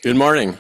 Good morning.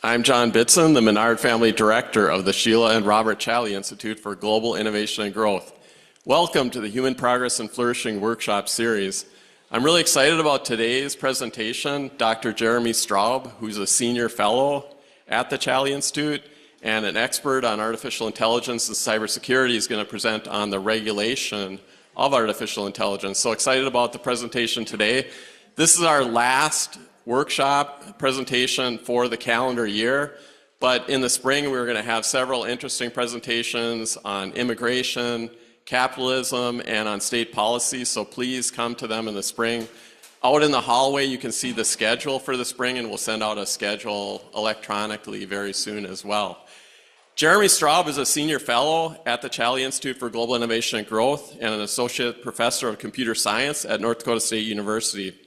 I'm John Bitson, the Menard Family Director of the Sheila and Robert Challey Institute for Global Innovation and Growth. Welcome to the Human Progress and Flourishing Workshop Series. I'm really excited about today's presentation. Dr. Jeremy Straub, who's a Senior Fellow at the Challey Institute and an expert on artificial intelligence and cybersecurity, is going to present on the regulation of artificial intelligence. So excited about the presentation today. This is our last workshop presentation for the calendar year, but in the spring we're going to have several interesting presentations on immigration, capitalism, and on state policy, so please come to them in the spring. Out in the hallway you can see the schedule for the spring, and we'll send out a schedule electronically very soon as well. Jeremy Straub is a Senior Fellow at the Challey Institute for Global Innovation and Growth and an Associate Professor of Computer Science at North Dakota State University.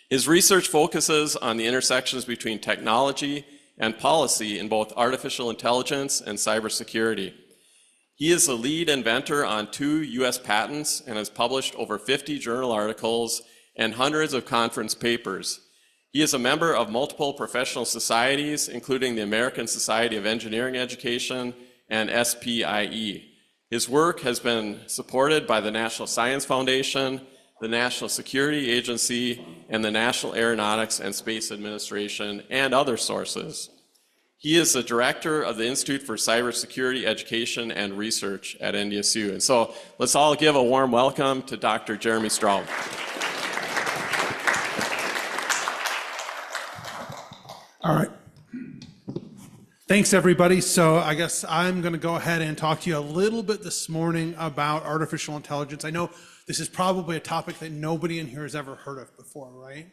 His research focuses on the intersections between technology and policy in both artificial intelligence and cybersecurity. He is the lead inventor on 2 U.S. patents and has published over 50 journal articles and hundreds of conference papers. He is a member of multiple professional societies, including the American Society of Engineering Education and SPIE. His work has been supported by the National Science Foundation, the National Security Agency, and the National Aeronautics and Space Administration, and other sources. He is the director of the Institute for Cybersecurity Education and Research at NDSU. And so let's all give a warm welcome to Dr. Jeremy Straub. All right. Thanks, everybody. So I guess I'm going to go ahead and talk to you a little bit this morning about artificial intelligence. I know this is probably a topic that nobody in here has ever heard of before, right?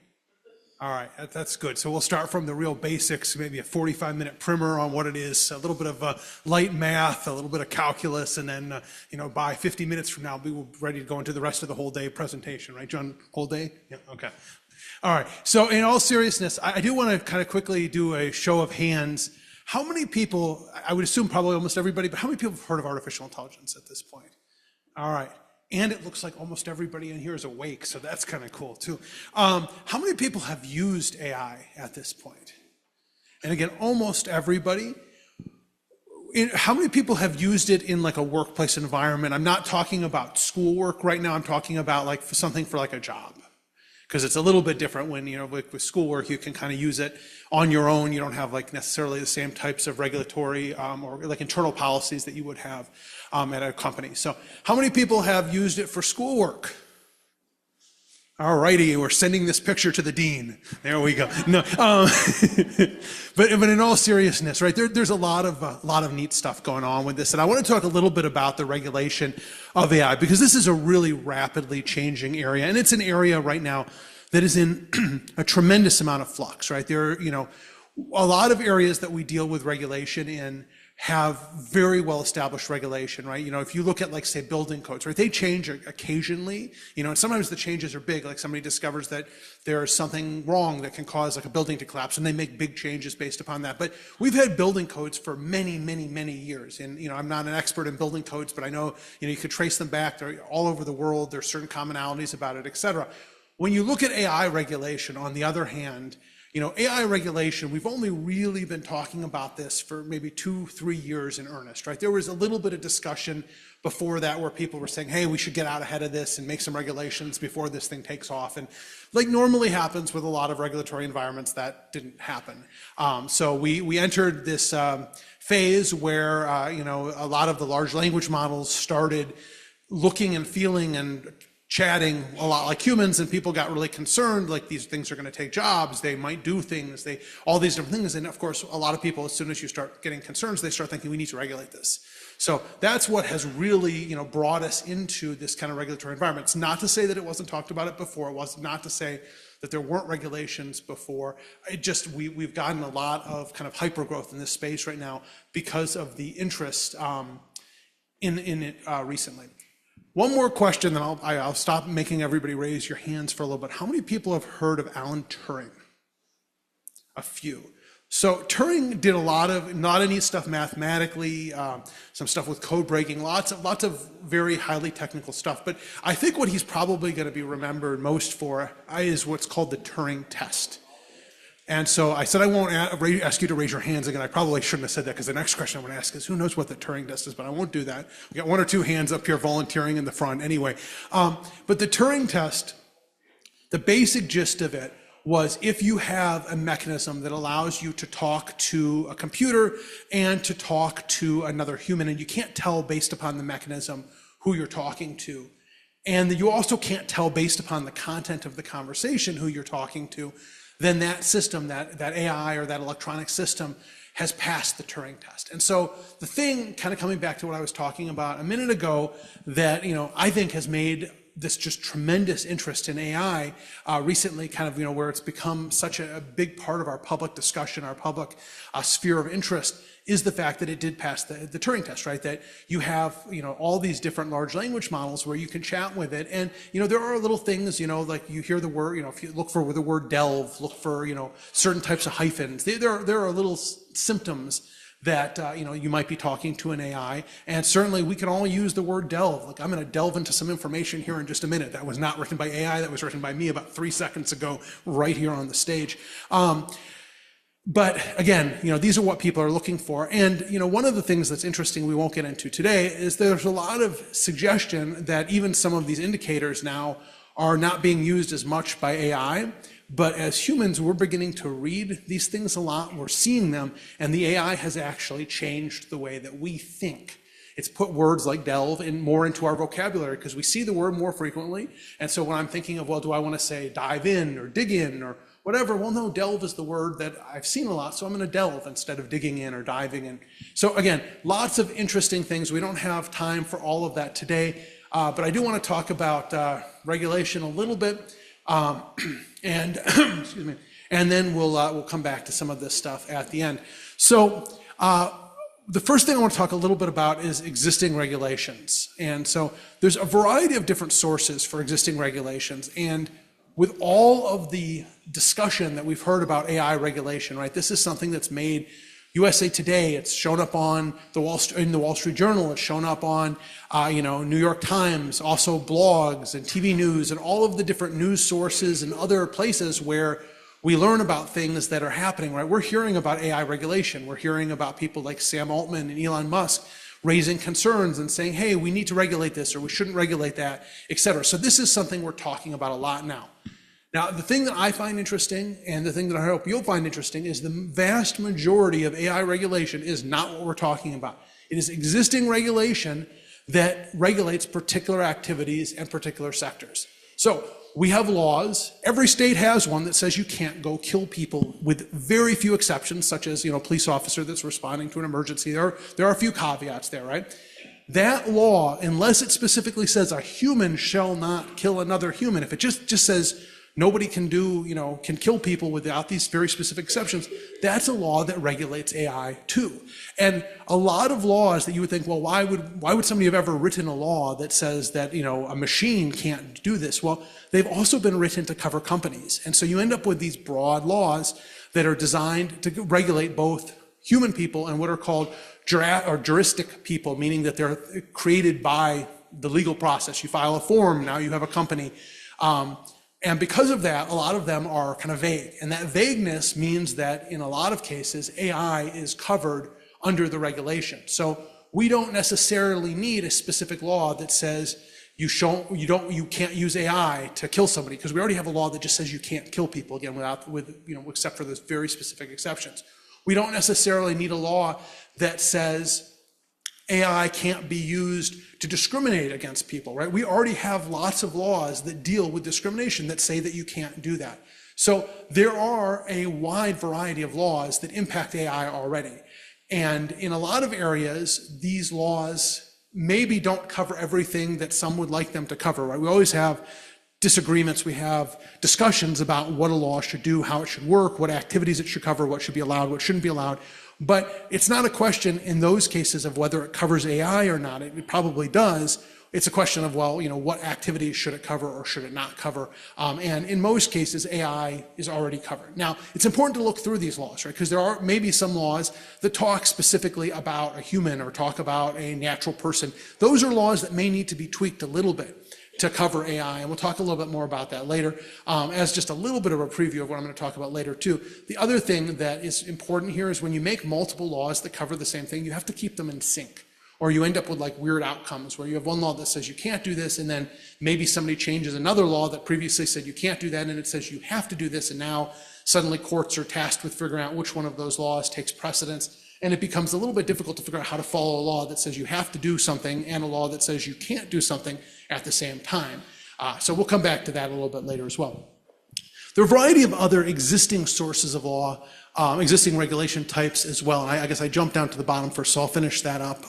All right, that's good. So we'll start from the real basics, maybe a 45-minute primer on what it is, a little bit of light math, a little bit of calculus, and then, by 50 minutes from now, we will be ready to go into the rest of the whole day presentation, right, John? Whole day? Yeah, okay. All right, so in all seriousness, I do want to kind of quickly do a show of hands. How many people, I would assume probably almost everybody, but how many people have heard of artificial intelligence at this point? All right. And it looks like almost everybody in here is awake, so that's kind of cool too. How many people have used AI at this point? And again, almost everybody. How many people have used it in like a workplace environment? I'm not talking about schoolwork right now. I'm talking about like something for like a job. Because it's a little bit different when, with schoolwork, you can kind of use it on your own. You don't have like necessarily the same types of regulatory or like internal policies that you would have at a company. So how many people have used it for schoolwork? All righty, we're sending this picture to the dean. There we go. No, but in all seriousness, right? There's a lot of neat stuff going on with this, and I want to talk a little bit about the regulation of AI because this is a really rapidly changing area, and it's an area right now that is in a tremendous amount of flux. Right there, a lot of areas that we deal with regulation in have very well-established regulation, right? If you look at, like, say, building codes, right? They change occasionally, and sometimes the changes are big, like somebody discovers that there's something wrong that can cause, like, a building to collapse, and they make big changes based upon that. But we've had building codes for many, many, many years, and, I'm not an expert in building codes, but I know, you could trace them back. They're all over the world. There's certain commonalities about it, et cetera. When you look at AI regulation, on the other hand, AI regulation, we've only really been talking about this for maybe 2-3 years in earnest, right? There was a little bit of discussion before that where people were saying, hey, we should get out ahead of this and make some regulations before this thing takes off. And like normally happens with a lot of regulatory environments, that didn't happen. So we entered this phase where, a lot of the large language models started looking and feeling and chatting a lot like humans, and people got really concerned, like these things are going to take jobs, they might do things, all these different things. And of course, a lot of people, as soon as you start getting concerns, they start thinking we need to regulate this. So that's what has really, brought us into this kind of regulatory environment. It's not to say that it wasn't talked about it before. It was not to say that there weren't regulations before. It just, we've gotten a lot of kind of hyper growth in this space right now because of the interest in it recently. One more question, then I'll stop making everybody raise your hands for a little bit. How many people have heard of Alan Turing? A few. So Turing did a lot of neat stuff mathematically, some stuff with code breaking, lots of very highly technical stuff. But I think what he's probably going to be remembered most for is what's called the Turing test. And so I said I won't ask you to raise your hands again. I probably shouldn't have said that because the next question I'm going to ask is who knows what the Turing test is, but I won't do that. We got 1 or 2 hands up here volunteering in the front anyway. But the Turing test, the basic gist of it was if you have a mechanism that allows you to talk to a computer and to talk to another human, and you can't tell based upon the mechanism who you're talking to, and you also can't tell based upon the content of the conversation who you're talking to, then that system, that AI or that electronic system has passed the Turing test. And so the thing, kind of coming back to what I was talking about a minute ago, that I think has made this just tremendous interest in AI recently, kind of where it's become such a big part of our public discussion, our public sphere of interest, is the fact that it did pass the Turing test, right? That you have all these different large language models where you can chat with it, and there are little things, like you hear the word, if you look for the word delve, look for certain types of hyphens. There are little symptoms that you might be talking to an AI, and certainly we can all use the word delve. Like I'm going to delve into some information here in just a minute. That was not written by AI. That was written by me about 3 seconds ago, right here on the stage. But again, these are what people are looking for. And one of the things that's interesting we won't get into today is there's a lot of suggestion that even some of these indicators now are not being used as much by AI. But as humans, we're beginning to read these things a lot. We're seeing them, and the AI has actually changed the way that we think. It's put words like delve more into our vocabulary because we see the word more frequently. And so when I'm thinking of, well, do I want to say dive in or dig in or whatever? Well, no, delve is the word that I've seen a lot, so I'm going to delve instead of digging in or diving in. So again, lots of interesting things. We don't have time for all of that today, but I do want to talk about regulation a little bit. And excuse me, and then we'll come back to some of this stuff at the end. So the first thing I want to talk a little bit about is existing regulations. And so there's a variety of different sources for existing regulations. And with all of the discussion that we've heard about AI regulation, right? This is something that's made USA Today. It's shown up on in the Wall Street Journal. It's shown up on New York Times, also blogs and TV news and all of the different news sources and other places where we learn about things that are happening, right? We're hearing about AI regulation. We're hearing about people like Sam Altman and Elon Musk raising concerns and saying, hey, we need to regulate this or we shouldn't regulate that, et cetera. So this is something we're talking about a lot now. Now, the thing that I find interesting, and the thing that I hope you'll find interesting, is the vast majority of AI regulation is not what we're talking about. It is existing regulation that regulates particular activities and particular sectors. So we have laws. Every state has one that says you can't go kill people, with very few exceptions, such as a police officer that's responding to an emergency. There are a few caveats there, right? That law, unless it specifically says a human shall not kill another human, if it just says nobody can can kill people without these very specific exceptions, that's a law that regulates AI too. And a lot of laws that you would think, well, why would somebody have ever written a law that says that a machine can't do this? Well, they've also been written to cover companies. And so you end up with these broad laws that are designed to regulate both human people and what are called juristic people, meaning that they're created by the legal process. You file a form, now you have a company. And because of that, a lot of them are kind of vague. And that vagueness means that in a lot of cases, AI is covered under the regulation. So we don't necessarily need a specific law that says you can't use AI to kill somebody, because we already have a law that just says you can't kill people, again, except for those very specific exceptions. We don't necessarily need a law that says AI can't be used to discriminate against people, right? We already have lots of laws that deal with discrimination that say that you can't do that. So there are a wide variety of laws that impact AI already. And in a lot of areas, these laws maybe don't cover everything that some would like them to cover, right? We always have disagreements, we have discussions about what a law should do, how it should work, what activities it should cover, what should be allowed, what shouldn't be allowed. But it's not a question in those cases of whether it covers AI or not. It probably does. It's a question of, well, what activities should it cover or should it not cover? And in most cases, AI is already covered. Now, it's important to look through these laws, right? Because there are maybe some laws that talk specifically about a human or talk about a natural person. Those are laws that may need to be tweaked a little bit to cover AI, and we'll talk a little bit more about that later as just a little bit of a preview of what I'm going to talk about later too. The other thing that is important here is when you make multiple laws that cover the same thing, you have to keep them in sync, or you end up with like weird outcomes where you have one law that says you can't do this, and then maybe somebody changes another law that previously said you can't do that, and it says you have to do this, and now suddenly courts are tasked with figuring out which one of those laws takes precedence. And it becomes a little bit difficult to figure out how to follow a law that says you have to do something and a law that says you can't do something at the same time. So we'll come back to that a little bit later as well. There are a variety of other existing sources of law, existing regulation types as well. And I guess I jumped down to the bottom first, so I'll finish that up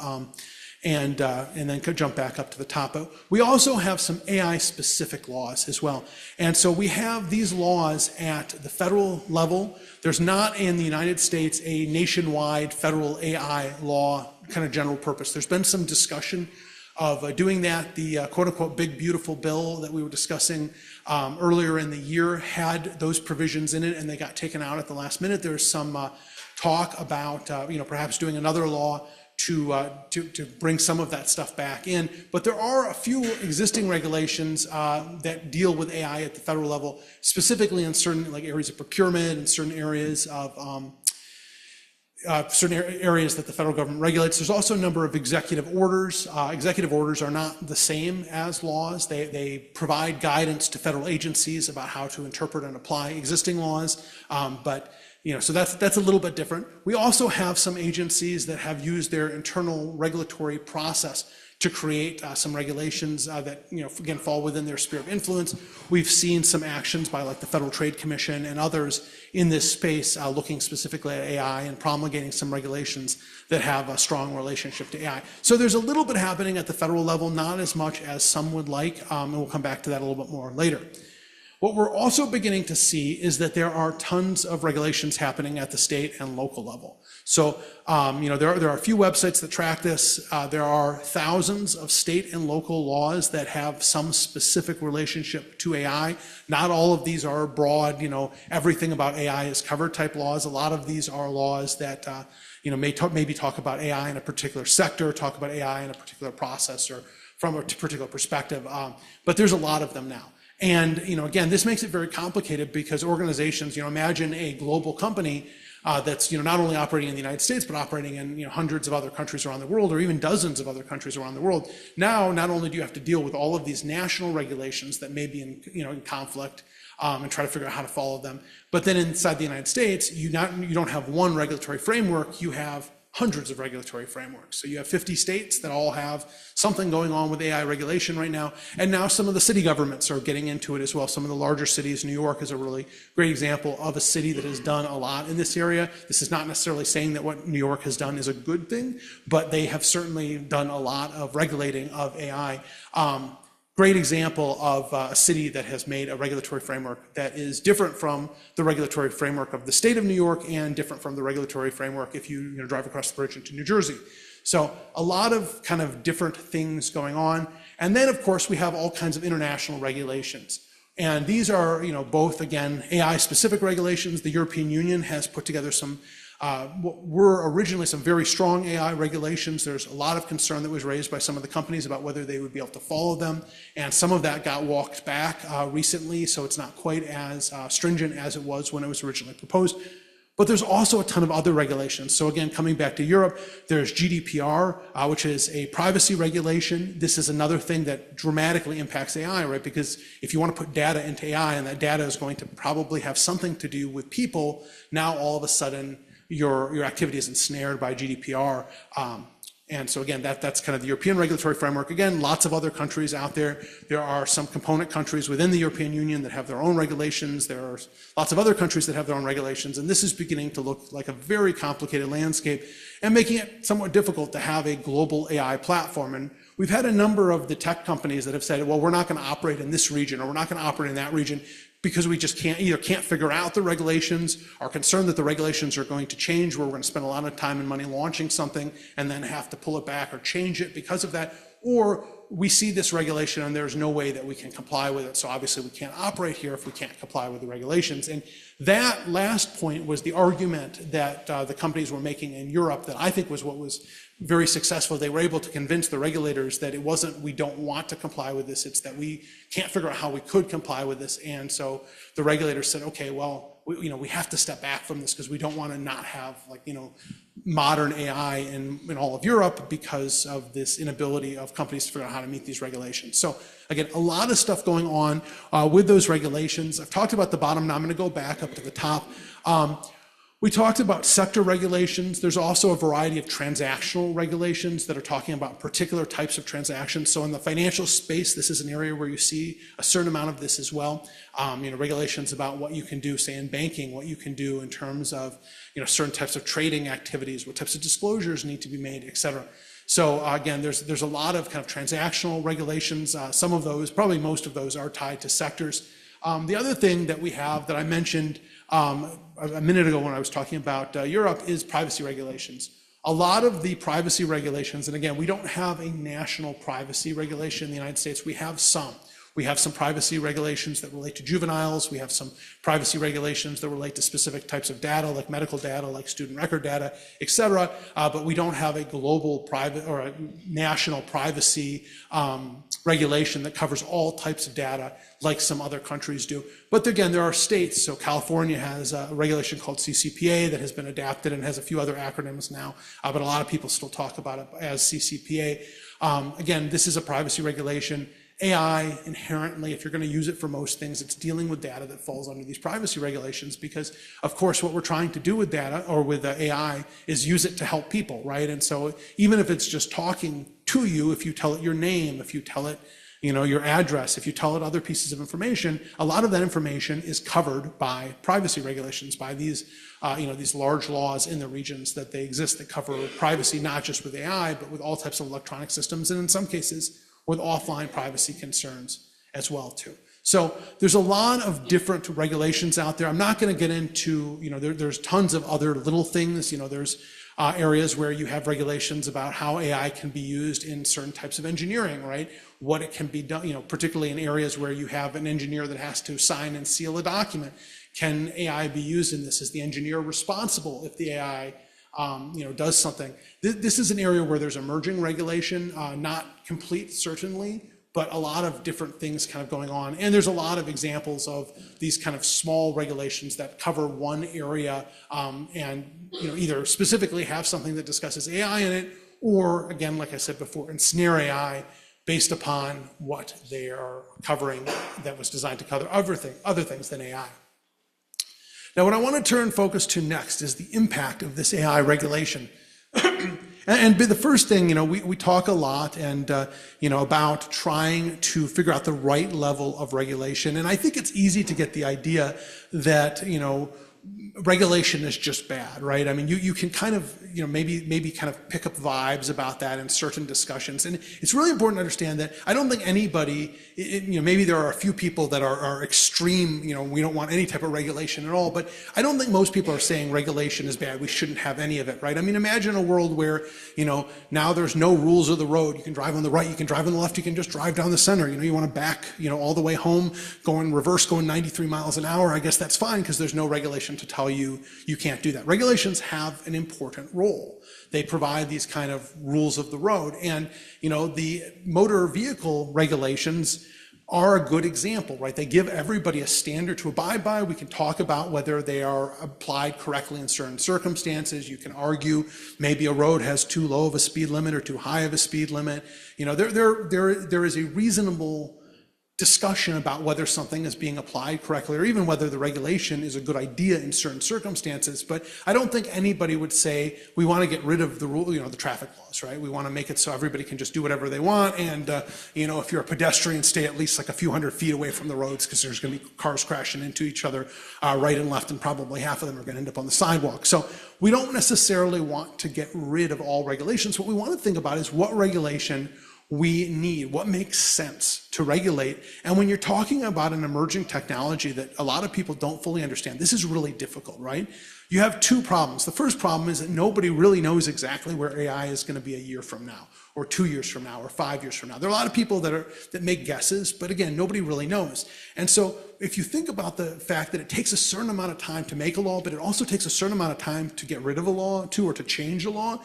and then could jump back up to the top. But we also have some AI-specific laws as well. And so we have these laws at the federal level. There's not in the United States a nationwide federal AI law kind of general purpose. There's been some discussion of doing that. The quote-unquote big beautiful bill that we were discussing earlier in the year had those provisions in it, and they got taken out at the last minute. There's some talk about perhaps doing another law to bring some of that stuff back in. But there are a few existing regulations that deal with AI at the federal level, specifically in certain like areas of procurement and certain areas of areas that the federal government regulates. There's also a number of executive orders. Executive orders are not the same as laws. They provide guidance to federal agencies about how to interpret and apply existing laws, so that's a little bit different. We also have some agencies that have used their internal regulatory process to create some regulations that again fall within their sphere of influence. We've seen some actions by like the Federal Trade Commission and others in this space looking specifically at AI and promulgating some regulations that have a strong relationship to AI. So there's a little bit happening at the federal level, not as much as some would like, and we'll come back to that a little bit more later. What we're also beginning to see is that there are tons of regulations happening at the state and local level. So, there are a few websites that track this. There are thousands of state and local laws that have some specific relationship to AI. Not all of these are broad, everything about AI is covered type laws. A lot of these are laws that, maybe talk about AI in a particular sector, talk about AI in a particular process or from a particular perspective. But there's a lot of them now. And, again, this makes it very complicated because organizations, imagine a global company that's, not only operating in the United States, but operating in, hundreds of other countries around the world, or even dozens of other countries around the world. Now, not only do you have to deal with all of these national regulations that may be in conflict and try to figure out how to follow them, but then inside the United States, you don't have one regulatory framework, you have hundreds of regulatory frameworks. So you have 50 states that all have something going on with AI regulation right now. And now some of the city governments are getting into it as well. Some of the larger cities, New York is a really great example of a city that has done a lot in this area. This is not necessarily saying that what New York has done is a good thing, but they have certainly done a lot of regulating of AI. Great example of a city that has made a regulatory framework that is different from the regulatory framework of the state of New York and different from the regulatory framework if you drive across the bridge into New Jersey. So a lot of kind of different things going on. And then, of course, we have all kinds of international regulations. And these are, both, again, AI-specific regulations. The European Union has put together some were originally some very strong AI regulations. There's a lot of concern that was raised by some of the companies about whether they would be able to follow them. And some of that got walked back recently, so it's not quite as stringent as it was when it was originally proposed. But there's also a ton of other regulations. So again, coming back to Europe, there's GDPR, which is a privacy regulation. This is another thing that dramatically impacts AI, right? Because if you want to put data into AI and that data is going to probably have something to do with people, now all of a sudden your activity is ensnared by GDPR. And so again, that's kind of the European regulatory framework. Again, lots of other countries out there. There are some component countries within the European Union that have their own regulations. There are lots of other countries that have their own regulations. And this is beginning to look like a very complicated landscape and making it somewhat difficult to have a global AI platform. And we've had a number of the tech companies that have said, well, we're not going to operate in this region or we're not going to operate in that region because we just can't figure out the regulations, are concerned that the regulations are going to change, where we're going to spend a lot of time and money launching something and then have to pull it back or change it because of that, or we see this regulation and there's no way that we can comply with it, so obviously we can't operate here if we can't comply with the regulations. And that last point was the argument that the companies were making in Europe that I think was what was very successful. They were able to convince the regulators that it wasn't we don't want to comply with this, it's that we can't figure out how we could comply with this. And so the regulators said, okay, well, we have to step back from this because we don't want to not have modern AI in all of Europe because of this inability of companies to figure out how to meet these regulations. So again, a lot of stuff going on with those regulations. I've talked about the bottom, now I'm going to go back up to the top. We talked about sector regulations. There's also a variety of transactional regulations that are talking about particular types of transactions. So in the financial space, this is an area where you see a certain amount of this as well. Regulations about what you can do, say in banking, what you can do in terms of certain types of trading activities, what types of disclosures need to be made, et cetera. So again, there's a lot of kind of transactional regulations. Some of those, probably most of those, are tied to sectors. The other thing that we have that I mentioned a minute ago when I was talking about Europe is privacy regulations. A lot of the privacy regulations, and again, we don't have a national privacy regulation in the United States. We have some. We have some privacy regulations that relate to juveniles. We have some privacy regulations that relate to specific types of data, like medical data, like student record data, et cetera. But we don't have a global private or a national privacy regulation that covers all types of data like some other countries do. But again, there are states. So California has a regulation called CCPA that has been adapted and has a few other acronyms now, but a lot of people still talk about it as CCPA. Again, this is a privacy regulation. AI inherently, if you're going to use it for most things, it's dealing with data that falls under these privacy regulations because, of course, what we're trying to do with data or with AI is use it to help people, right? And so even if it's just talking to you, if you tell it your name, if you tell it your address, if you tell it other pieces of information, a lot of that information is covered by privacy regulations, by these these large laws in the regions that they exist that cover privacy, not just with AI, but with all types of electronic systems, and in some cases, with offline privacy concerns as well too. So there's a lot of different regulations out there. I'm not going to get into, there's tons of other little things. There's areas where you have regulations about how AI can be used in certain types of engineering, right? What it can be done, particularly in areas where you have an engineer that has to sign and seal a document. Can AI be used in this? Is the engineer responsible if the AI does something? This is an area where there's emerging regulation, not complete certainly, but a lot of different things kind of going on. And there's a lot of examples of these kind of small regulations that cover one area and either specifically have something that discusses AI in it, or again, like I said before, ensnare AI based upon what they are covering that was designed to cover other things than AI. Now, what I want to turn focus to next is the impact of this AI regulation. And the first thing, we talk a lot and, about trying to figure out the right level of regulation. And I think it's easy to get the idea that, regulation is just bad, right? I mean, you can kind of, maybe kind of pick up vibes about that in certain discussions. And it's really important to understand that I don't think anybody, maybe there are a few people that are extreme, we don't want any type of regulation at all, but I don't think most people are saying regulation is bad. We shouldn't have any of it, right? I mean, imagine a world where, now there's no rules of the road. You can drive on the right, you can drive on the left, you can just drive down the center. You want to back, all the way home, going 93 miles an hour. I guess that's fine because there's no regulation to tell you can't do that. Regulations have an important role. They provide these kind of rules of the road. And, the motor vehicle regulations are a good example, right? They give everybody a standard to abide by. We can talk about whether they are applied correctly in certain circumstances. You can argue maybe a road has too low of a speed limit or too high of a speed limit. There is a reasonable discussion about whether something is being applied correctly or even whether the regulation is a good idea in certain circumstances. But I don't think anybody would say we want to get rid of the rule, the traffic laws, right? We want to make it so everybody can just do whatever they want. And, if you're a pedestrian, stay at least like a few hundred feet away from the roads because there's going to be cars crashing into each other right and left, and probably half of them are going to end up on the sidewalk. So we don't necessarily want to get rid of all regulations. What we want to think about is what regulation we need, what makes sense to regulate. And when you're talking about an emerging technology that a lot of people don't fully understand, this is really difficult, right? You have two problems. The first problem is that nobody really knows exactly where AI is going to be a year from now, or 2 years from now, or 5 years from now. There are a lot of people that make guesses, but again, nobody really knows. And so if you think about the fact that it takes a certain amount of time to make a law, but it also takes a certain amount of time to get rid of a law too, or to change a law,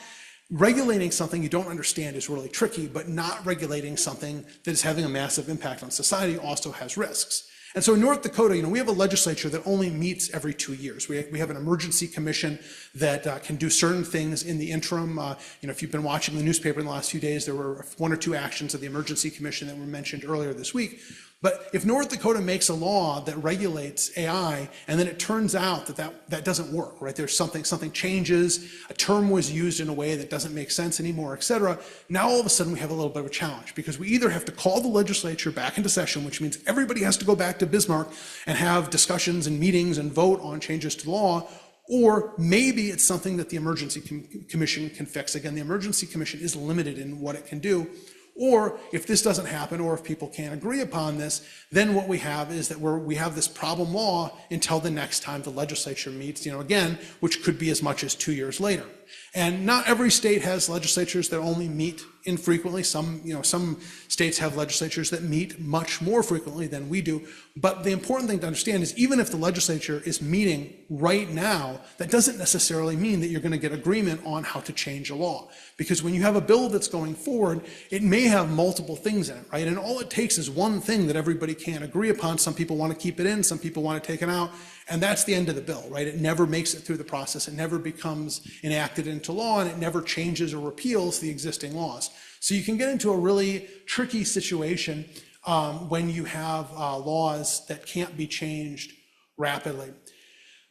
regulating something you don't understand is really tricky, but not regulating something that is having a massive impact on society also has risks. And so in North Dakota, we have a legislature that only meets every 2 years. We have an emergency commission that can do certain things in the interim. If you've been watching the newspaper in the last few days, there were 1 or 2 actions of the emergency commission that were mentioned earlier this week. But if North Dakota makes a law that regulates AI, and then it turns out that doesn't work, right? There's something changes, a term was used in a way that doesn't make sense anymore, et cetera. Now all of a sudden we have a little bit of a challenge, because we either have to call the legislature back into session, which means everybody has to go back to Bismarck and have discussions and meetings and vote on changes to law, or maybe it's something that the emergency commission can fix. Again, the emergency commission is limited in what it can do. Or if this doesn't happen, or if people can't agree upon this, then what we have is that we have this problem law until the next time the legislature meets, again, which could be as much as 2 years later. And not every state has legislatures that only meet infrequently. Some states have legislatures that meet much more frequently than we do. But the important thing to understand is, even if the legislature is meeting right now, that doesn't necessarily mean that you're going to get agreement on how to change a law. Because when you have a bill that's going forward, it may have multiple things in it, right? And all it takes is one thing that everybody can't agree upon. Some people want to keep it in, some people want to take it out. And that's the end of the bill, right? It never makes it through the process. It never becomes enacted into law, and it never changes or repeals the existing laws. So you can get into a really tricky situation when you have laws that can't be changed rapidly.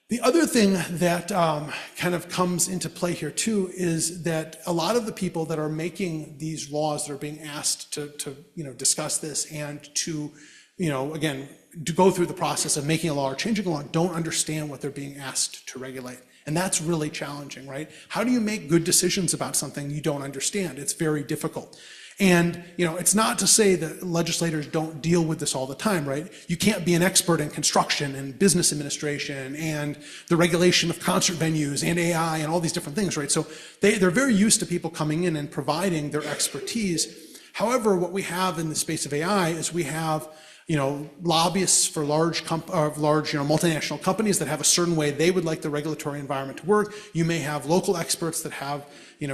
The other thing that kind of comes into play here too is that a lot of the people that are making these laws, that are being asked to discuss this and to again, to go through the process of making a law or changing a law, don't understand what they're being asked to regulate. And that's really challenging, right? How do you make good decisions about something you don't understand? It's very difficult. And it's not to say that legislators don't deal with this all the time, right? You can't be an expert in construction and business administration and the regulation of concert venues and AI and all these different things, right? So they're very used to people coming in and providing their expertise. However, what we have in the space of AI is we have lobbyists for large multinational companies that have a certain way they would like the regulatory environment to work. You may have local experts that have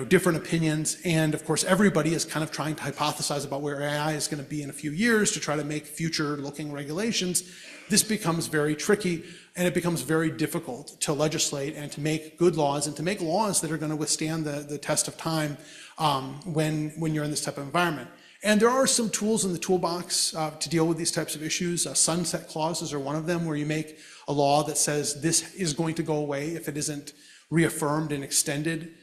different opinions, and of course everybody is kind of trying to hypothesize about where AI is going to be in a few years to try to make future-looking regulations. This becomes very tricky, and it becomes very difficult to legislate and to make good laws and to make laws that are going to withstand the test of time when you're in this type of environment. And there are some tools in the toolbox to deal with these types of issues. Sunset clauses are one of them, where you make a law that says this is going to go away if it isn't reaffirmed and extended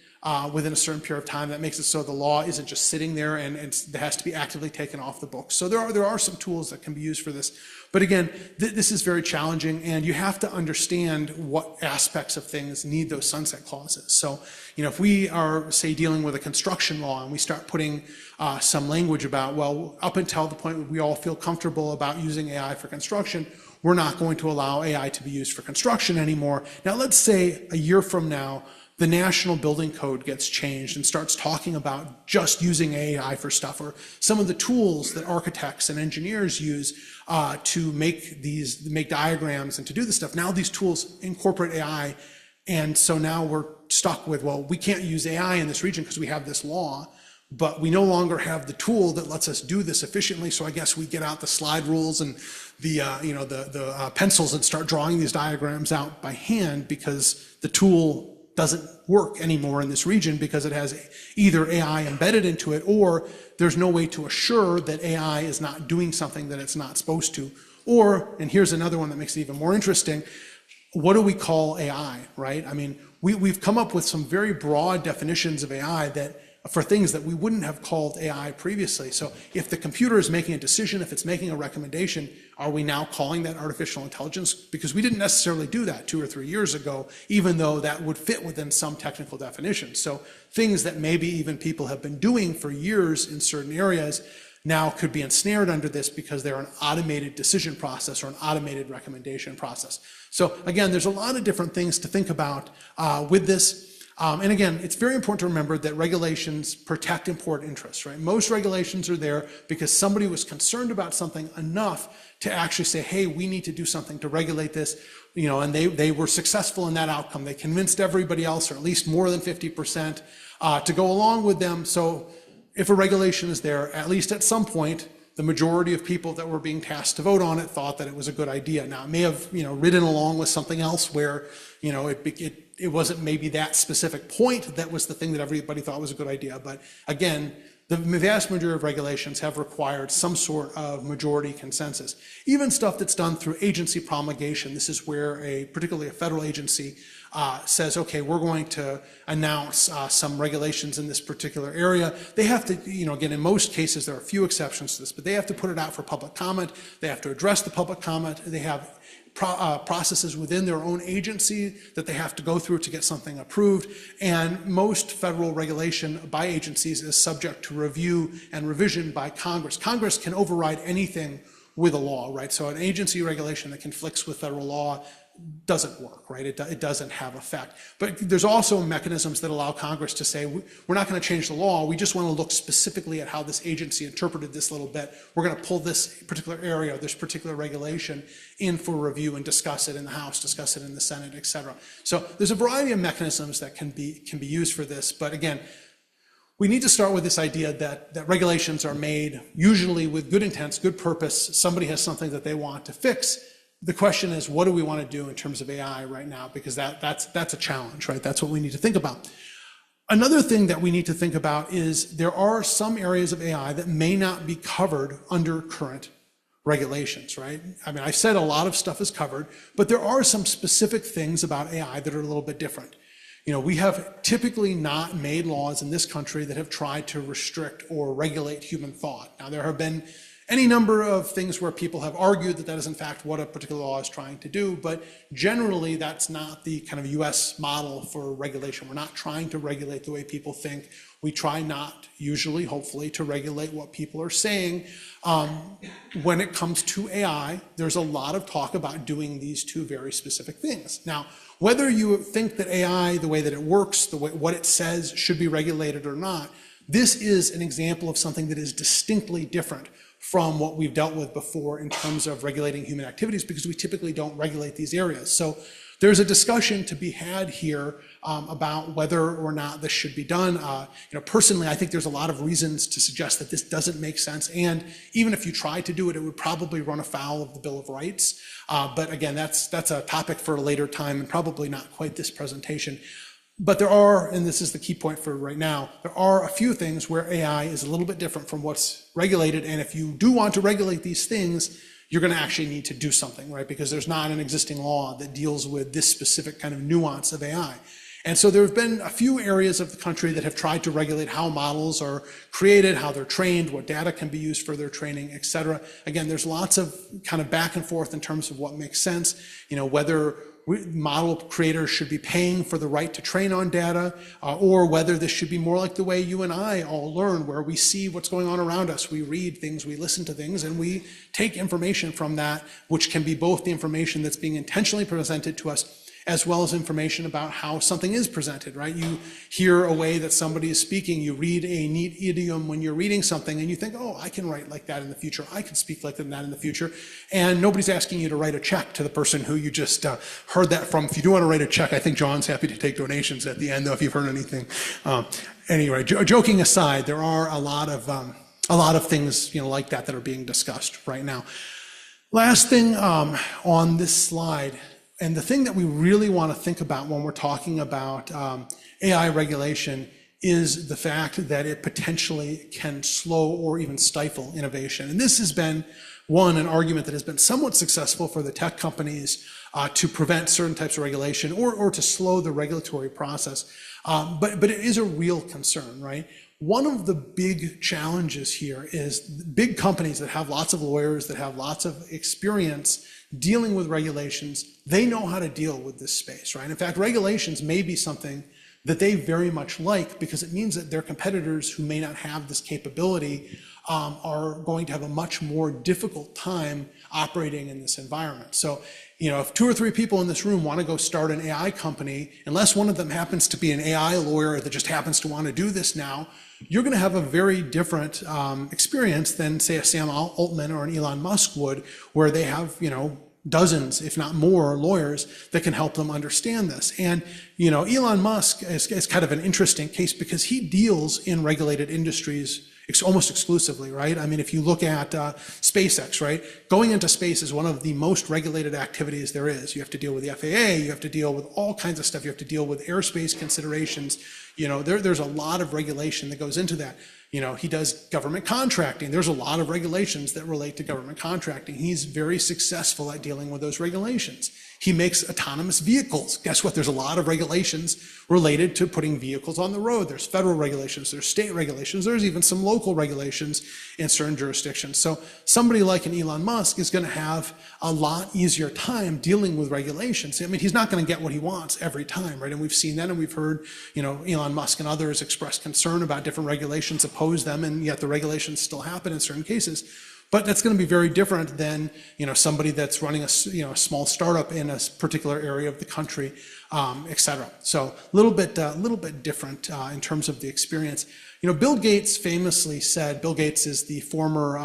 within a certain period of time. That makes it so the law isn't just sitting there and it has to be actively taken off the books. So there are some tools that can be used for this. But again, this is very challenging, and you have to understand what aspects of things need those sunset clauses. So, if we are, say, dealing with a construction law and we start putting some language about, well, up until the point where we all feel comfortable about using AI for construction, we're not going to allow AI to be used for construction anymore. Now, let's say a year from now, the National Building Code gets changed and starts talking about just using AI for stuff, or some of the tools that architects and engineers use to make diagrams and to do this stuff. Now these tools incorporate AI, and so now we're stuck with, well, we can't use AI in this region because we have this law, but we no longer have the tool that lets us do this efficiently. So I guess we get out the slide rules and the pencils and start drawing these diagrams out by hand, because the tool doesn't work anymore in this region because it has either AI embedded into it, or there's no way to assure that AI is not doing something that it's not supposed to. Or, and here's another one that makes it even more interesting, what do we call AI, right? I mean, we've come up with some very broad definitions of AI that for things that we wouldn't have called AI previously. So if the computer is making a decision, if it's making a recommendation, are we now calling that artificial intelligence? Because we didn't necessarily do that 2 or 3 years ago, even though that would fit within some technical definitions. So things that maybe even people have been doing for years in certain areas now could be ensnared under this because they're an automated decision process or an automated recommendation process. So again, there's a lot of different things to think about with this. And again, it's very important to remember that regulations protect important interests, right? Most regulations are there because somebody was concerned about something enough to actually say, hey, we need to do something to regulate this, and they were successful in that outcome. They convinced everybody else, or at least more than 50%, to go along with them. So if a regulation is there, at least at some point, the majority of people that were being tasked to vote on it thought that it was a good idea. Now, it may have, ridden along with something else where, it wasn't maybe that specific point that was the thing that everybody thought was a good idea. But again, the vast majority of regulations have required some sort of majority consensus. Even stuff that's done through agency promulgation. This is where particularly a federal agency says, okay, we're going to announce some regulations in this particular area. They have to, again, in most cases, there are a few exceptions to this, but they have to put it out for public comment. They have to address the public comment. They have processes within their own agency that they have to go through to get something approved. And most federal regulation by agencies is subject to review and revision by Congress. Congress can override anything with a law, right? So an agency regulation that conflicts with federal law doesn't work, right? It doesn't have effect. But there's also mechanisms that allow Congress to say, we're not going to change the law. We just want to look specifically at how this agency interpreted this little bit. We're going to pull this particular area, this particular regulation in for review and discuss it in the House, discuss it in the Senate, et cetera. So there's a variety of mechanisms that can be used for this. But again, we need to start with this idea that regulations are made usually with good intents, good purpose. Somebody has something that they want to fix. The question is, what do we want to do in terms of AI right now? Because that's a challenge, right? That's what we need to think about. Another thing that we need to think about is there are some areas of AI that may not be covered under current regulations, right? I mean, I said a lot of stuff is covered, but there are some specific things about AI that are a little bit different. We have typically not made laws in this country that have tried to restrict or regulate human thought. Now, there have been any number of things where people have argued that is in fact what a particular law is trying to do, but generally that's not the kind of US model for regulation. We're not trying to regulate the way people think. We try not, usually, hopefully, to regulate what people are saying. When it comes to AI, there's a lot of talk about doing these two very specific things. Now, whether you think that AI, the way that it works, what it says should be regulated or not, this is an example of something that is distinctly different from what we've dealt with before in terms of regulating human activities, because we typically don't regulate these areas. So there's a discussion to be had here about whether or not this should be done. Personally, I think there's a lot of reasons to suggest that this doesn't make sense. And even if you tried to do it, it would probably run afoul of the Bill of Rights. But again, that's a topic for a later time and probably not quite this presentation. But there are, and this is the key point for right now, there are a few things where AI is a little bit different from what's regulated. And if you do want to regulate these things, you're going to actually need to do something, right? Because there's not an existing law that deals with this specific kind of nuance of AI. And so there have been a few areas of the country that have tried to regulate how models are created, how they're trained, what data can be used for their training, et cetera. Again, there's lots of kind of back and forth in terms of what makes sense, whether model creators should be paying for the right to train on data, or whether this should be more like the way you and I all learn, where we see what's going on around us. We read things, we listen to things, and we take information from that, which can be both the information that's being intentionally presented to us, as well as information about how something is presented, right? You hear a way that somebody is speaking, you read a neat idiom when you're reading something, and you think, oh, I can write like that in the future, I can speak like that in the future, and nobody's asking you to write a check to the person who you just heard that from. If you do want to write a check, I think John's happy to take donations at the end, though, if you've heard anything. Anyway, joking aside, there are a lot of things like that are being discussed right now. Last thing on this slide, and the thing that we really want to think about when we're talking about AI regulation is the fact that it potentially can slow or even stifle innovation. And this has been an argument that has been somewhat successful for the tech companies to prevent certain types of regulation or to slow the regulatory process. But it is a real concern, right? one of the big challenges here is big companies that have lots of lawyers, that have lots of experience dealing with regulations, they know how to deal with this space, right? In fact, regulations may be something that they very much like because it means that their competitors who may not have this capability are going to have a much more difficult time operating in this environment. So, if 2 or 3 people in this room want to go start an AI company, unless one of them happens to be an AI lawyer that just happens to want to do this now, you're going to have a very different experience than, say, a Sam Altman or an Elon Musk would, where they have, dozens, if not more, lawyers that can help them understand this. And, Elon Musk is kind of an interesting case because he deals in regulated industries almost exclusively, right? I mean, if you look at SpaceX, right? Going into space is one of the most regulated activities there is. You have to deal with the FAA, you have to deal with all kinds of stuff, you have to deal with airspace considerations. There's a lot of regulation that goes into that. He does government contracting. There's a lot of regulations that relate to government contracting. He's very successful at dealing with those regulations. He makes autonomous vehicles. Guess what? There's a lot of regulations related to putting vehicles on the road. There's federal regulations, there's state regulations, there's even some local regulations in certain jurisdictions. So somebody like an Elon Musk is going to have a lot easier time dealing with regulations. I mean, he's not going to get what he wants every time, right? And we've seen that, and we've heard, Elon Musk and others express concern about different regulations, oppose them, and yet the regulations still happen in certain cases. But that's going to be very different than somebody that's running a small startup in a particular area of the country, et cetera. So a little bit different in terms of the experience. Bill Gates famously said, Bill Gates is the former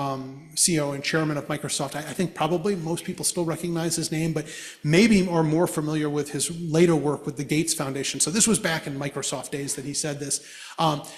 CEO and chairman of Microsoft. I think probably most people still recognize his name, but maybe are more familiar with his later work with the Gates Foundation. So this was back in Microsoft days that he said this.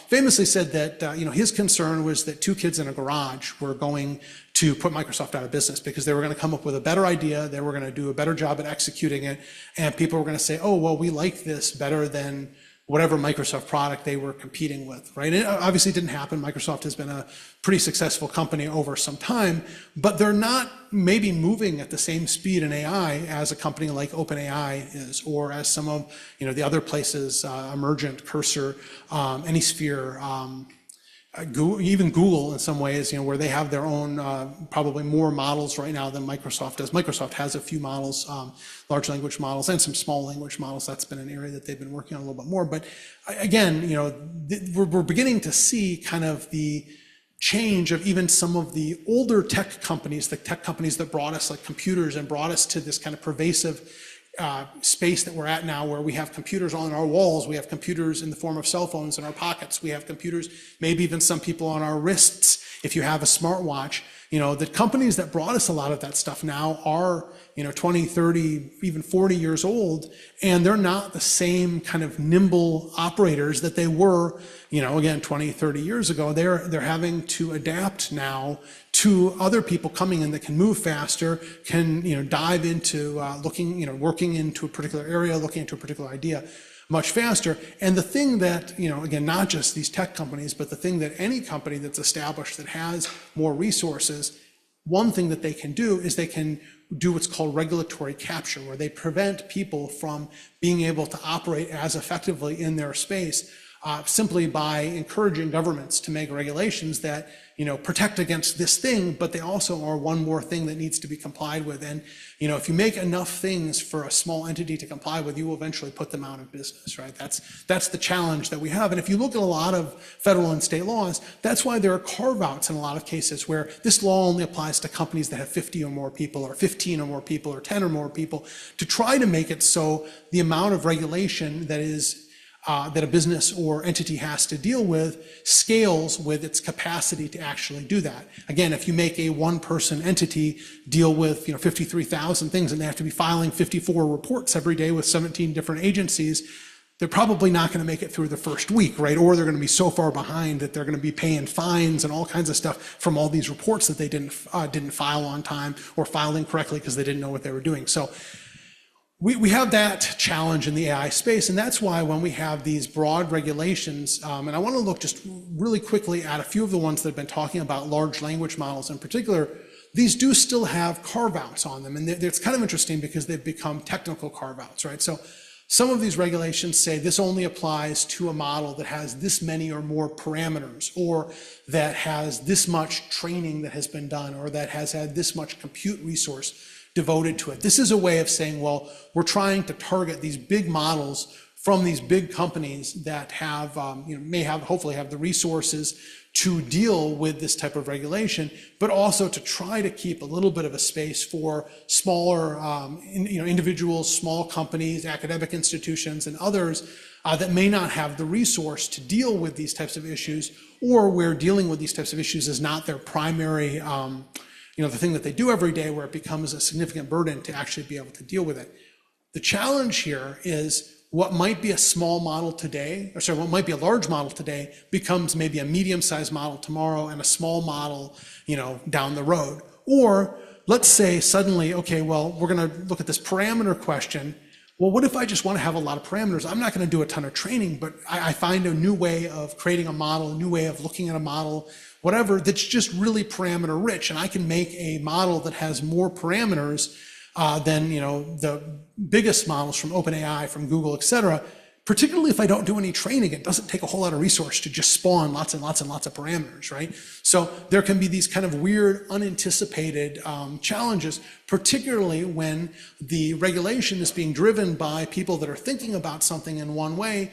Famously said that his concern was that 2 kids in a garage were going to put Microsoft out of business because they were going to come up with a better idea, they were going to do a better job at executing it, and people were going to say, oh, well, we like this better than whatever Microsoft product they were competing with, right? And it obviously didn't happen. Microsoft has been a pretty successful company over some time, but they're not maybe moving at the same speed in AI as a company like OpenAI is, or as some of the other places, Emergent, Cursor, Anysphere, even Google in some ways, where they have their own probably more models right now than Microsoft does. Microsoft has a few models, large language models and some small language models. That's been an area that they've been working on a little bit more. But again, we're beginning to see kind of the change of even some of the older tech companies, the tech companies that brought us like computers and brought us to this kind of pervasive space that we're at now, where we have computers on our walls, we have computers in the form of cell phones in our pockets, we have computers, maybe even some people on our wrists if you have a smartwatch. The companies that brought us a lot of that stuff now are 20, 30, even 40 years old, and they're not the same kind of nimble operators that they were, again, 20, 30 years ago. They're having to adapt now to other people coming in that can move faster, can dive into working into a particular area, looking into a particular idea much faster. And the thing that, again, not just these tech companies, but the thing that any company that's established that has more resources, one thing that they can do is they can do what's called regulatory capture, where they prevent people from being able to operate as effectively in their space simply by encouraging governments to make regulations that protect against this thing, but they also are one more thing that needs to be complied with. And if you make enough things for a small entity to comply with, you will eventually put them out of business, right? That's the challenge that we have. And if you look at a lot of federal and state laws, that's why there are carve-outs in a lot of cases where this law only applies to companies that have 50 or more people, or 15 or more people, or 10 or more people, to try to make it so the amount of regulation that a business or entity has to deal with scales with its capacity to actually do that. Again, if you make a one-person entity deal with 53,000 things and they have to be filing 54 reports every day with 17 different agencies, they're probably not going to make it through the first week, right? Or they're going to be so far behind that they're going to be paying fines and all kinds of stuff from all these reports that they didn't file on time or filed incorrectly because they didn't know what they were doing. So we have that challenge in the AI space, and that's why when we have these broad regulations, and I want to look just really quickly at a few of the ones that have been talking about large language models in particular, these do still have carve-outs on them, and it's kind of interesting because they've become technical carve-outs, right? So Some of these regulations say this only applies to a model that has this many or more parameters, or that has this much training that has been done, or that has had this much compute resource devoted to it. This is a way of saying, well, we're trying to target these big models from these big companies that have, hopefully have the resources to deal with this type of regulation, but also to try to keep a little bit of a space for smaller individuals, small companies, academic institutions, and others that may not have the resource to deal with these types of issues, or where dealing with these types of issues is not their primary, the thing that they do every day, where it becomes a significant burden to actually be able to deal with it. The challenge here is what might be a small model today, what might be a large model today becomes maybe a medium-sized model tomorrow and a small model, down the road. Or let's say suddenly, okay, well, we're going to look at this parameter question. Well, what if I just want to have a lot of parameters? I'm not going to do a ton of training, but I find a new way of creating a model, a new way of looking at a model, whatever, that's just really parameter rich. And I can make a model that has more parameters than the biggest models from OpenAI, from Google, et cetera. Particularly if I don't do any training, it doesn't take a whole lot of resource to just spawn lots and lots and lots of parameters, right? So there can be these kind of weird, unanticipated challenges, particularly when the regulation is being driven by people that are thinking about something in one way,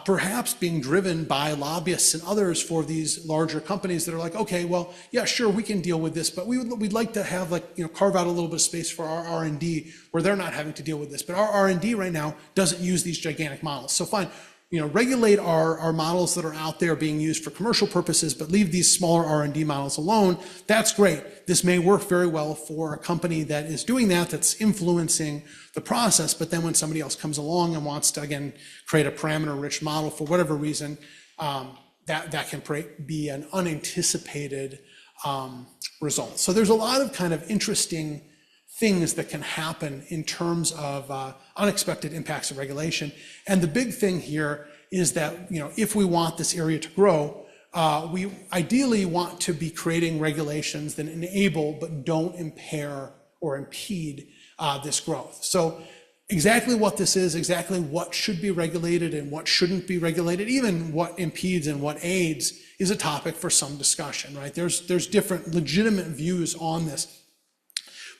perhaps being driven by lobbyists and others for these larger companies that are like, okay, well, yeah, sure, we can deal with this, but we'd like to have carve out a little bit of space for our R&D where they're not having to deal with this. But our R&D right now doesn't use these gigantic models. So fine, regulate our models that are out there being used for commercial purposes, but leave these smaller R&D models alone. That's great. This may work very well for a company that is doing that, that's influencing the process. But then when somebody else comes along and wants to, again, create a parameter-rich model for whatever reason, that can be an unanticipated result. So there's a lot of kind of interesting things that can happen in terms of unexpected impacts of regulation. And the big thing here is that, if we want this area to grow, we ideally want to be creating regulations that enable but don't impair or impede this growth. So exactly what this is, exactly what should be regulated and what shouldn't be regulated, even what impedes and what aids, is a topic for some discussion, right? There's different legitimate views on this.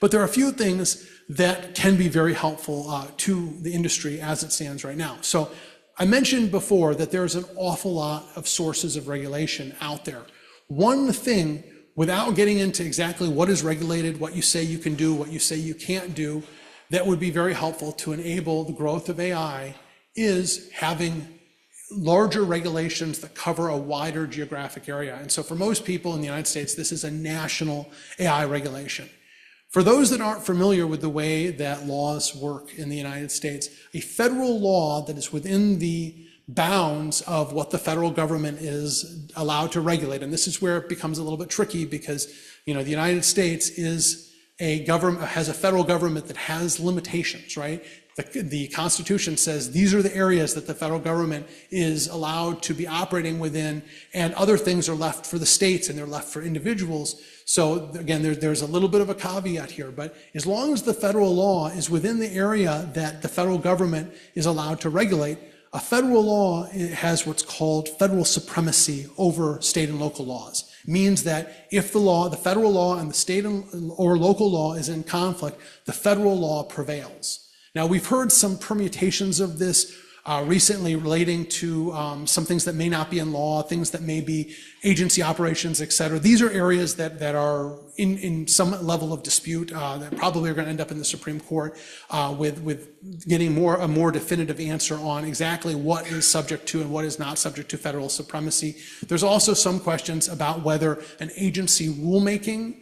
But there are a few things that can be very helpful to the industry as it stands right now. So I mentioned before that there's an awful lot of sources of regulation out there. One thing, without getting into exactly what is regulated, what you say you can do, what you say you can't do, that would be very helpful to enable the growth of AI, is having larger regulations that cover a wider geographic area. And so for most people in the United States, this is a national AI regulation. For those that aren't familiar with the way that laws work in the United States, a federal law that is within the bounds of what the federal government is allowed to regulate, and this is where it becomes a little bit tricky because, the United States is has a federal government that has limitations, right? The Constitution says these are the areas that the federal government is allowed to be operating within, and other things are left for the states and they're left for individuals. So again, there's a little bit of a caveat here, but as long as the federal law is within the area that the federal government is allowed to regulate, a federal law has what's called federal supremacy over state and local laws. It means that if the federal law and the state or local law is in conflict, the federal law prevails. Now, we've heard some permutations of this recently relating to some things that may not be in law, things that may be agency operations, et cetera. These are areas that are in some level of dispute that probably are going to end up in the Supreme Court with getting a more definitive answer on exactly what is subject to and what is not subject to federal supremacy. There's also some questions about whether an agency rulemaking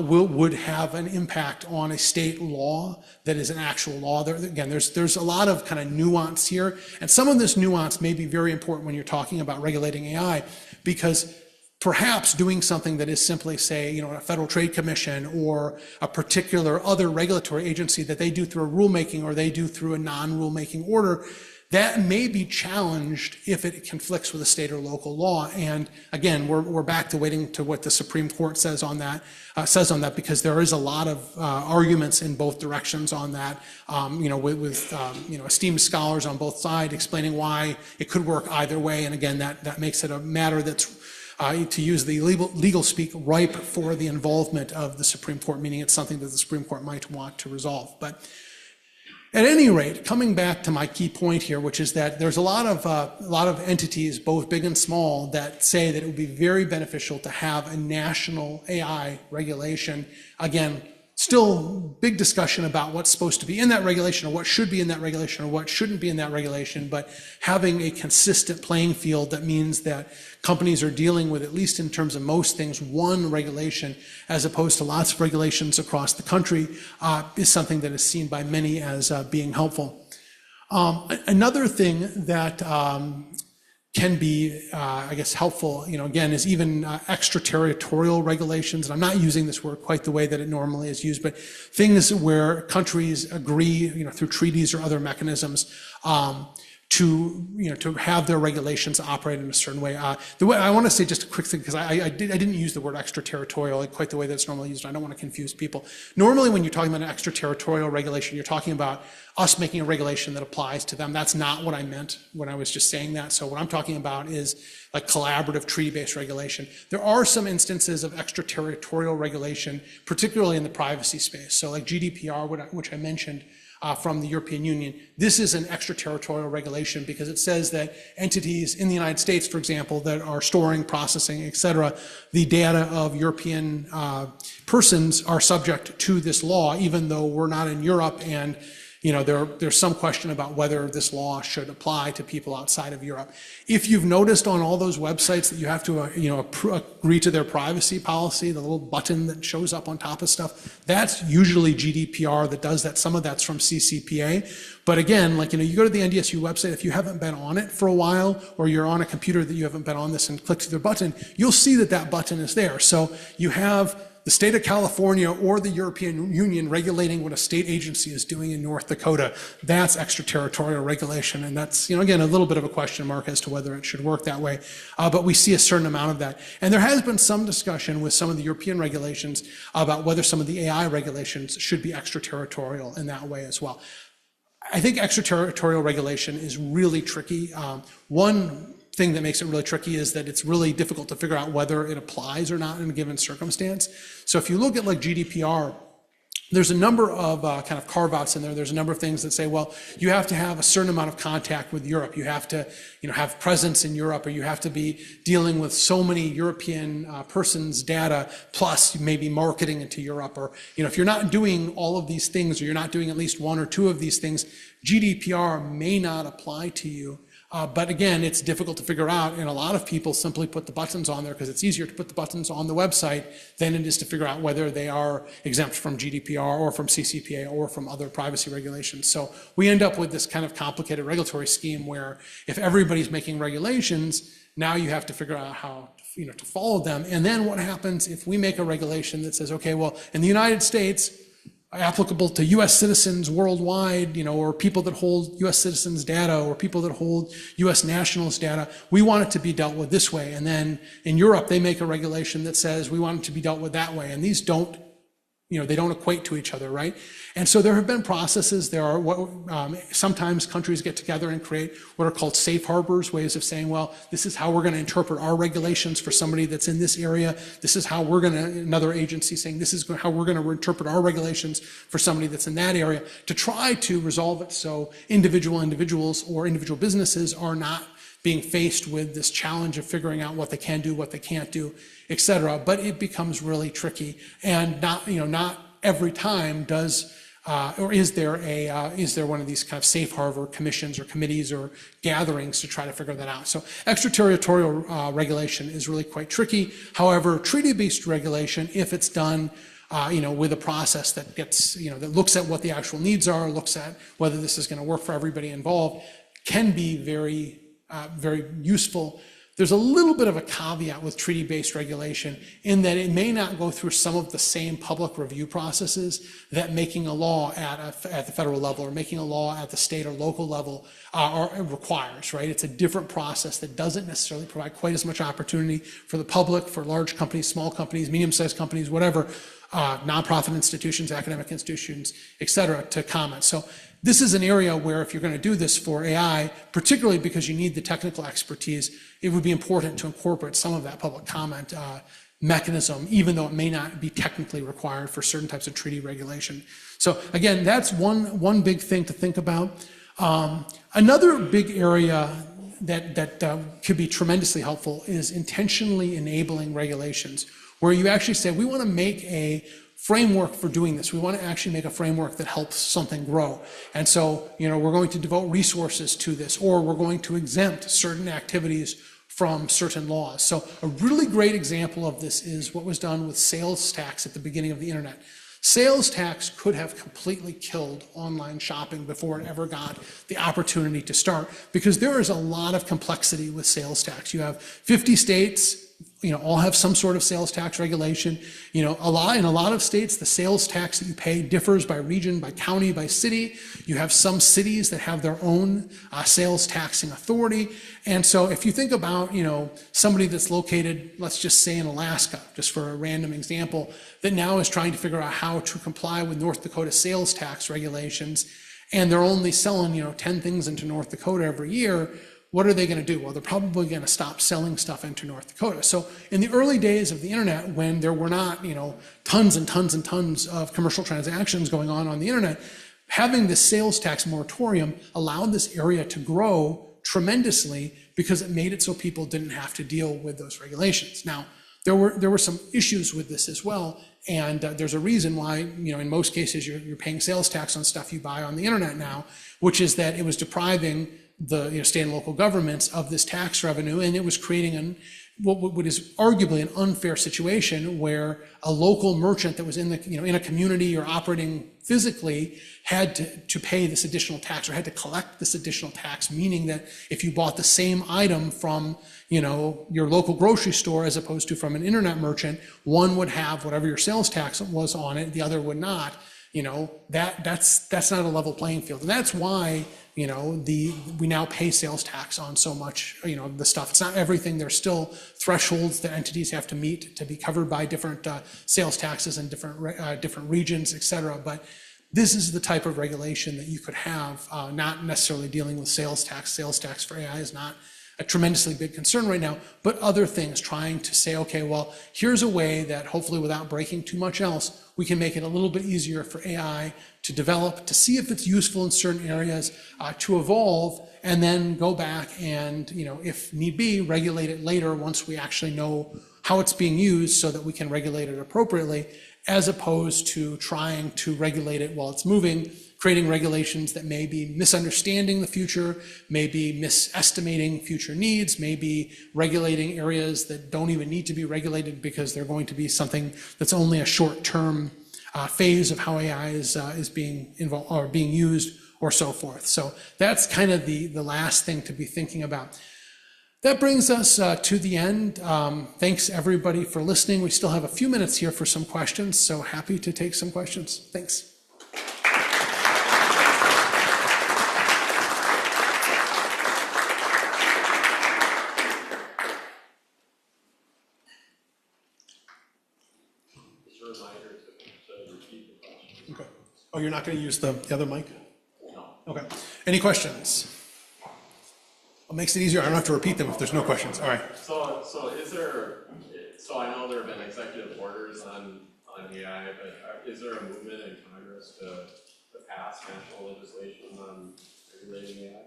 would have an impact on a state law that is an actual law. Again, there's a lot of kind of nuance here, and some of this nuance may be very important when you're talking about regulating AI, because perhaps doing something that is simply, say, a Federal Trade Commission or a particular other regulatory agency that they do through a rulemaking or they do through a non-rulemaking order, that may be challenged if it conflicts with a state or local law. And again, we're back to waiting to what the Supreme Court says on that, because there is a lot of arguments in both directions on that, with esteemed scholars on both sides explaining why it could work either way. And again, that makes it a matter that's, to use the legal speak, ripe for the involvement of the Supreme Court, meaning it's something that the Supreme Court might want to resolve. But at any rate, coming back to my key point here, which is that there's a lot of entities, both big and small, that say that it would be very beneficial to have a national AI regulation. Again, still big discussion about what's supposed to be in that regulation, or what should be in that regulation, or what shouldn't be in that regulation, but having a consistent playing field that means that companies are dealing with, at least in terms of most things, one regulation as opposed to lots of regulations across the country is something that is seen by many as being helpful. Another thing that can be, I guess, helpful, again, is even extraterritorial regulations. And I'm not using this word quite the way that it normally is used, but things where countries agree, through treaties or other mechanisms, to have their regulations operate in a certain way. The way I want to say just a quick thing, because I didn't use the word extraterritorial quite the way that's normally used. I don't want to confuse people. Normally, when you're talking about an extraterritorial regulation, you're talking about us making a regulation that applies to them. That's not what I meant when I was just saying that. So what I'm talking about is like collaborative treaty-based regulation. There are some instances of extraterritorial regulation, particularly in the privacy space. So like GDPR, which I mentioned, from the European Union. This is an extraterritorial regulation because it says that entities in the United States, for example, that are storing, processing, et cetera, the data of European persons are subject to this law, even though we're not in Europe, and there's some question about whether this law should apply to people outside of Europe. If you've noticed on all those websites that you have to agree to their privacy policy, the little button that shows up on top of stuff, that's usually GDPR that does that. Some of that's from CCPA. But again, you go to the NDSU website, if you haven't been on it for a while, or you're on a computer that you haven't been on this and click to the button, you'll see that button is there. So you have the state of California or the European Union regulating what a state agency is doing in North Dakota. That's extraterritorial regulation, and that's, again, a little bit of a question mark as to whether it should work that way. But we see a certain amount of that. And there has been some discussion with some of the European regulations about whether some of the AI regulations should be extraterritorial in that way as well. I think extraterritorial regulation is really tricky. One thing that makes it really tricky is that it's really difficult to figure out whether it applies or not in a given circumstance. So if you look at like GDPR, there's a number of kind of carve-outs in there. There's a number of things that say, well, you have to have a certain amount of contact with Europe. You have to, have presence in Europe, or you have to be dealing with so many European persons' data, plus maybe marketing into Europe. Or, if you're not doing all of these things, or you're not doing at least one or two of these things, GDPR may not apply to you. But again, it's difficult to figure out, and a lot of people simply put the buttons on there because it's easier to put the buttons on the website than it is to figure out whether they are exempt from GDPR or from CCPA or from other privacy regulations. So we end up with this kind of complicated regulatory scheme where if everybody's making regulations, now you have to figure out how to follow them. And then what happens if we make a regulation that says, okay, well, in the United States, applicable to U.S. citizens worldwide, or people that hold U.S. citizens data, or people that hold U.S. nationals data, we want it to be dealt with this way. And then in Europe, they make a regulation that says we want it to be dealt with that way. And these don't, they don't equate to each other, right? And so there have been processes. There are sometimes countries get together and create what are called safe harbors, ways of saying, well, this is how we're going to interpret our regulations for somebody that's in this area. This is how we're going to, another agency saying, this is how we're going to interpret our regulations for somebody that's in that area, to try to resolve it so individuals or individual businesses are not being faced with this challenge of figuring out what they can do, what they can't do, et cetera. But it becomes really tricky, and not every time does or is there one of these kind of safe harbor commissions or committees or gatherings to try to figure that out. So extraterritorial regulation is really quite tricky. However, treaty-based regulation, if it's done with a process that gets, that looks at what the actual needs are, looks at whether this is going to work for everybody involved, can be very useful. There's a little bit of a caveat with treaty-based regulation in that it may not go through some of the same public review processes that making a law at the federal level or making a law at the state or local level requires, right? It's a different process that doesn't necessarily provide quite as much opportunity for the public, for large companies, small companies, medium-sized companies, whatever, nonprofit institutions, academic institutions, et cetera, to comment. So this is an area where if you're going to do this for AI, particularly because you need the technical expertise, it would be important to incorporate some of that public comment mechanism, even though it may not be technically required for certain types of treaty regulation. So again, that's one big thing to think about. Another big area that could be tremendously helpful is intentionally enabling regulations, where you actually say, we want to make a framework for doing this. We want to actually make a framework that helps something grow. And so, we're going to devote resources to this, or we're going to exempt certain activities from certain laws. So a really great example of this is what was done with sales tax at the beginning of the internet. Sales tax could have completely killed online shopping before it ever got the opportunity to start, because there is a lot of complexity with sales tax. You have 50 states, all have some sort of sales tax regulation. In a lot of states, the sales tax that you pay differs by region, by county, by city. You have some cities that have their own sales taxing authority. And so if you think about, somebody that's located, let's just say in Alaska, just for a random example, that now is trying to figure out how to comply with North Dakota sales tax regulations, and they're only selling, 10 things into North Dakota every year, what are they going to do? Well, they're probably going to stop selling stuff into North Dakota. So in the early days of the internet, when there were not, tons and tons and tons of commercial transactions going on the internet, having this sales tax moratorium allowed this area to grow tremendously because it made it so people didn't have to deal with those regulations. Now, there were some issues with this as well, and there's a reason why, in most cases you're paying sales tax on stuff you buy on the internet now, which is that it was depriving the state and local governments of this tax revenue, and it was creating what is arguably an unfair situation where a local merchant that was in a community or operating physically had to pay this additional tax, or had to collect this additional tax, meaning that if you bought the same item from your local grocery store as opposed to from an internet merchant, one would have whatever your sales tax was on it, the other would not. That's not a level playing field, and that's why we now pay sales tax on so much the stuff. It's not everything. There's still thresholds that entities have to meet to be covered by different sales taxes in different regions, et cetera. But this is the type of regulation that you could have, not necessarily dealing with sales tax. Sales tax for AI is not a tremendously big concern right now, but other things, trying to say, okay, well, here's a way that hopefully without breaking too much else, we can make it a little bit easier for AI to develop, to see if it's useful in certain areas, to evolve, and then go back and, if need be, regulate it later once we actually know how it's being used so that we can regulate it appropriately, as opposed to trying to regulate it while it's moving, creating regulations that may be misunderstanding the future, may be misestimating future needs, may be regulating areas that don't even need to be regulated because they're going to be something that's only a short-term phase of how AI is being involved or being used, or so forth. So that's kind of the last thing to be thinking about. That brings us to the end. Thanks everybody for listening. We still have a few minutes here for some questions, so happy to take some questions. Thanks. Okay. Oh, you're not going to use the other mic? No. Okay. Any questions? What makes it easier? I don't have to repeat them if there's no questions. All right. So I know there have been executive orders on AI, but is there a movement in Congress to pass national legislation on regulating AI?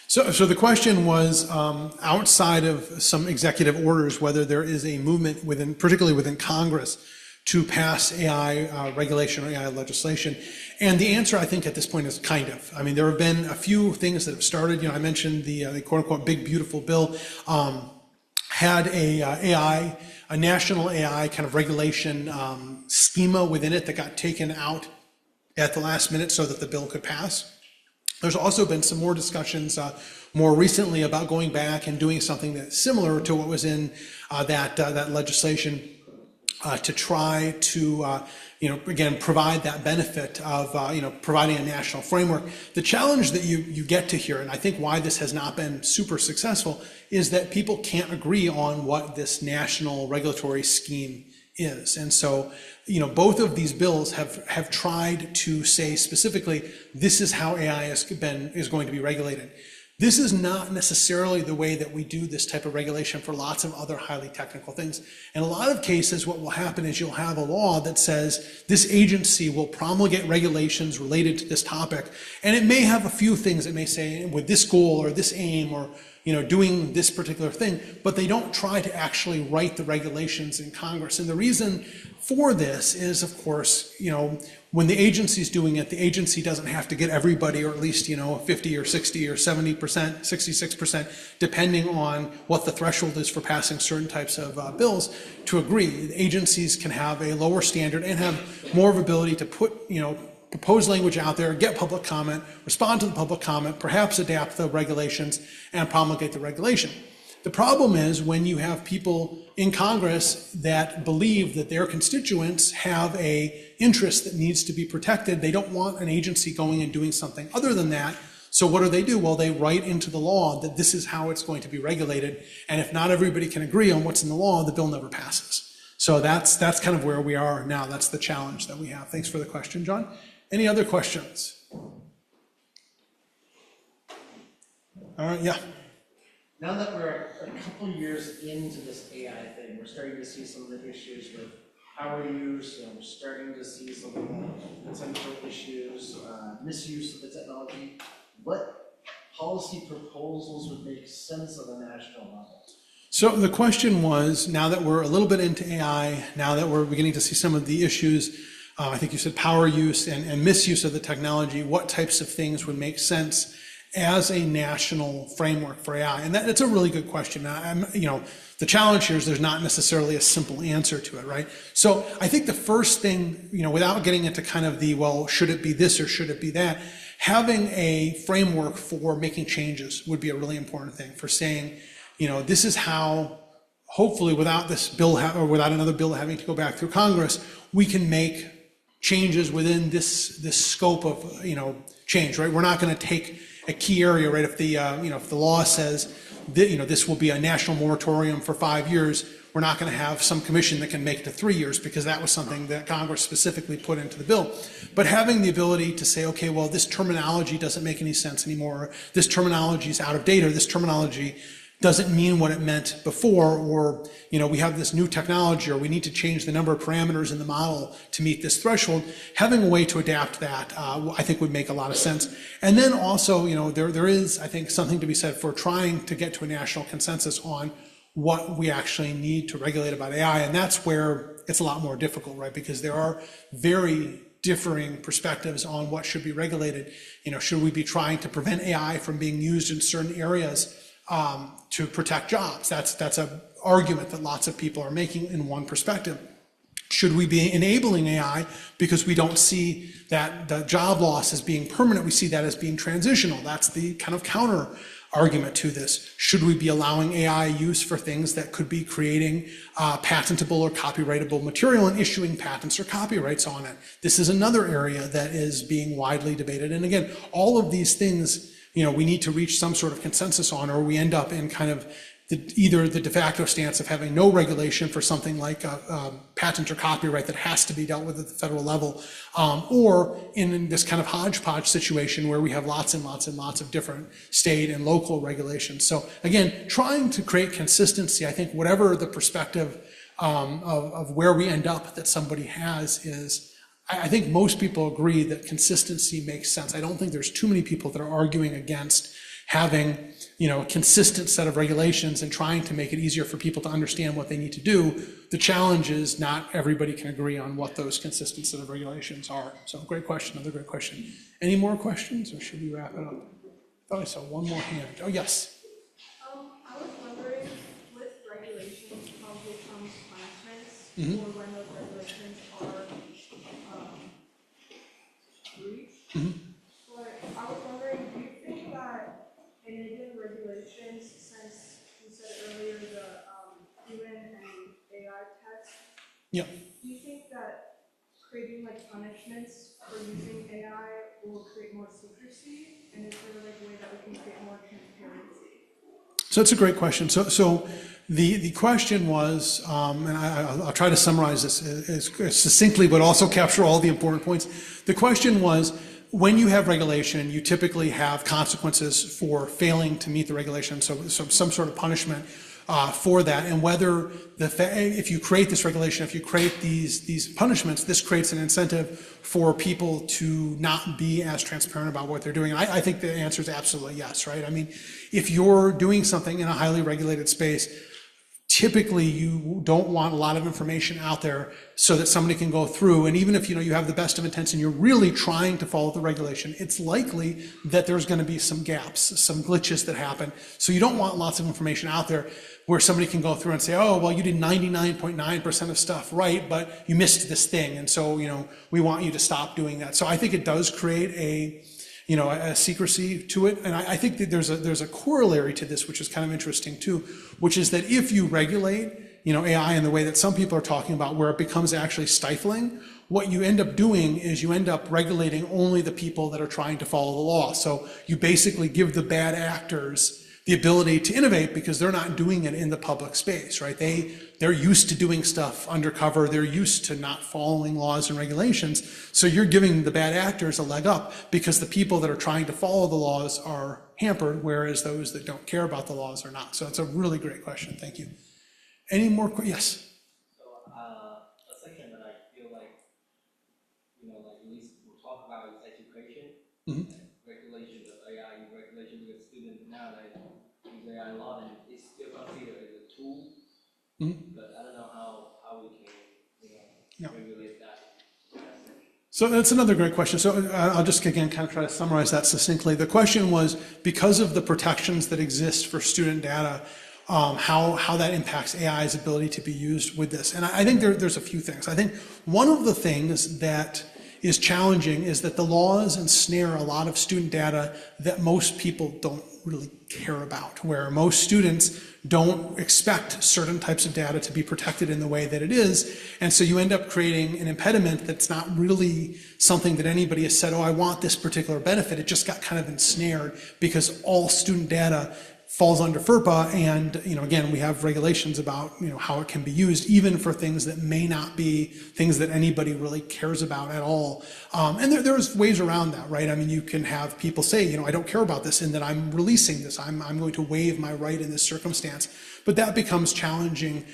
So the question was, outside of some executive orders, whether there is a movement particularly within Congress, to pass AI regulation or AI legislation. And the answer, I think, at this point is kind of. I mean, there have been a few things that have started. I mentioned the quote-unquote big, beautiful bill had a national AI kind of regulation schema within it that got taken out at the last minute so that the bill could pass. There's also been some more discussions more recently about going back and doing something that's similar to what was in that legislation to try to, again, provide that benefit of, providing a national framework. The challenge that you get to here, and I think why this has not been super successful, is that people can't agree on what this national regulatory scheme is. And so, both of these bills have tried to say specifically, this is how AI is going to be regulated. This is not necessarily the way that we do this type of regulation for lots of other highly technical things. In a lot of cases, what will happen is you'll have a law that says this agency will promulgate regulations related to this topic, and it may have a few things. It may say with this goal or this aim or doing this particular thing, but they don't try to actually write the regulations in Congress. And the reason for this is, of course, when the agency's doing it, the agency doesn't have to get everybody, or at least, 50 or 60 or 70%, 66%, depending on what the threshold is for passing certain types of bills, to agree. The agencies can have a lower standard and have more of ability to put, propose language out there, get public comment, respond to the public comment, perhaps adapt the regulations and promulgate the regulation. The problem is when you have people in Congress that believe that their constituents have an interest that needs to be protected, they don't want an agency going and doing something other than that. So what do? Well, they write into the law that this is how it's going to be regulated. And if not everybody can agree on what's in the law, the bill never passes. So that's kind of where we are now. That's the challenge that we have. Thanks for the question, John. Any other questions? All right, yeah. Now that we're a couple years into this AI thing, we're starting to see some of the issues with power use. We're starting to see some of the potential issues, misuse of the technology. What policy proposals would make sense on a national level? So the question was, now that we're a little bit into AI, now that we're beginning to see some of the issues, I think you said power use and misuse of the technology, what types of things would make sense as a national framework for AI? And that's a really good question. The challenge here is there's not necessarily a simple answer to it, right? So I think the first thing, without getting into kind of the, well, should it be this or should it be that, having a framework for making changes would be a really important thing, for saying, this is how, hopefully without this bill or without another bill having to go back through Congress, we can make changes within this scope of change, right? We're not going to take a key area, right? If the law says that, this will be a national moratorium for 5 years, we're not going to have some commission that can make it to 3 years, because that was something that Congress specifically put into the bill. But having the ability to say, okay, well, this terminology doesn't make any sense anymore. This terminology is out of date, or this terminology doesn't mean what it meant before, or we have this new technology, or we need to change the number of parameters in the model to meet this threshold. Having a way to adapt that, I think, would make a lot of sense. And then also, there is, I think, something to be said for trying to get to a national consensus on what we actually need to regulate about AI, and that's where it's a lot more difficult, right? Because there are very differing perspectives on what should be regulated. Should we be trying to prevent AI from being used in certain areas to protect jobs? That's an argument that lots of people are making in one perspective. Should we be enabling AI because we don't see that the job loss as being permanent? We see that as being transitional. That's the kind of counter argument to this. Should we be allowing AI use for things that could be creating patentable or copyrightable material and issuing patents or copyrights on it? This is another area that is being widely debated. And again, all of these things, we need to reach some sort of consensus on, or we end up in kind of either the de facto stance of having no regulation for something like a patent or copyright that has to be dealt with at the federal level, or in this kind of hodgepodge situation where we have lots and lots and lots of different state and local regulations. So again, trying to create consistency, I think whatever the perspective of where we end up that somebody has is, I think most people agree that consistency makes sense. I don't think there's too many people that are arguing against having a consistent set of regulations and trying to make it easier for people to understand what they need to do. The challenge is not everybody can agree on what those consistent set of regulations are. So great question, another great question. Any more questions, or should we wrap it up? I thought I saw one more hand. Oh, yes. I was wondering, with regulations probably comes punishments, or when those regulations are breached. But I was wondering, Yeah. Do you think that creating like punishments for using AI will create more secrecy? And is there like a way that we can create more transparency? So it's a great question. So the question was, and I'll try to summarize this as succinctly, but also capture all the important points. The question was, when you have regulation, you typically have consequences for failing to meet the regulation, so some sort of punishment for that, and whether if you create this regulation, if you create these punishments, this creates an incentive for people to not be as transparent about what they're doing. And I think the answer is absolutely yes, right? I mean, if you're doing something in a highly regulated space, typically you don't want a lot of information out there so that somebody can go through, and even if you have the best of intents and you're really trying to follow the regulation, it's likely that there's going to be some gaps, some glitches that happen. So you don't want lots of information out there where somebody can go through and say, oh, well, you did 99.9% of stuff right, but you missed this thing, and so we want you to stop doing that. So I think it does create a secrecy to it. And I think that there's a corollary to this, which is kind of interesting too, which is that if you regulate, AI in the way that some people are talking about, where it becomes actually stifling, what you end up doing is you end up regulating only the people that are trying to follow the law. So you basically give the bad actors the ability to innovate because they're not doing it in the public space, right? They're used to doing stuff undercover. They're used to not following laws and regulations. So you're giving the bad actors a leg up because the people that are trying to follow the laws are hampered, whereas those that don't care about the laws are not. So it's a really great question. Thank you. Any more? Yes. So a section that I feel like, like at least we'll talk about is education, regulation of AI, regulation because students nowadays use AI a lot and it's still considered as a tool. But I don't know how we can, regulate that. So that's another great question. So I'll just again kind of try to summarize that succinctly. The question was, because of the protections that exist for student data, how that impacts AI's ability to be used with this. And I think there's a few things. I think one of the things that is challenging is that the laws ensnare a lot of student data that most people don't really care about, where most students don't expect certain types of data to be protected in the way that it is. And so you end up creating an impediment that's not really something that anybody has said, oh, I want this particular benefit. It just got kind of ensnared because all student data falls under FERPA, and again, we have regulations about how it can be used, even for things that may not be things that anybody really cares about at all. And there's ways around that, right? I mean, you can have people say, I don't care about this, and that I'm releasing this. I'm going to waive my right in this circumstance. But that becomes challenging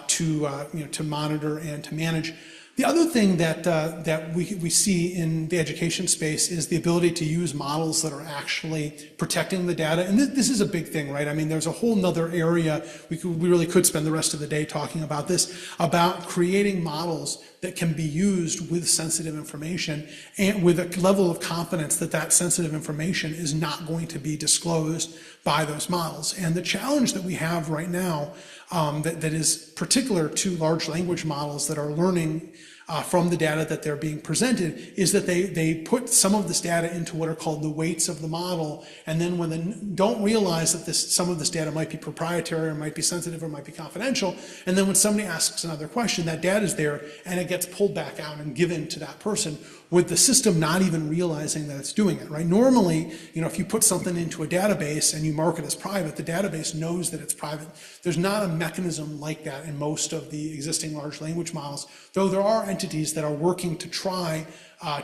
to monitor and to manage. The other thing that we see in the education space is the ability to use models that are actually protecting the data. And this is a big thing, right? I mean, there's a whole nother area, we really could spend the rest of the day talking about this, about creating models that can be used with sensitive information and with a level of confidence that that sensitive information is not going to be disclosed by those models. And the challenge that we have right now that is particular to large language models that are learning from the data that they're being presented is that they put some of this data into what are called the weights of the model, and then when they don't realize that some of this data might be proprietary or might be sensitive or might be confidential, and then when somebody asks another question, that data is there and it gets pulled back out and given to that person with the system not even realizing that it's doing it, right? Normally, if you put something into a database and you mark it as private, the database knows that it's private. There's not a mechanism like that in most of the existing large language models, though there are entities that are working to try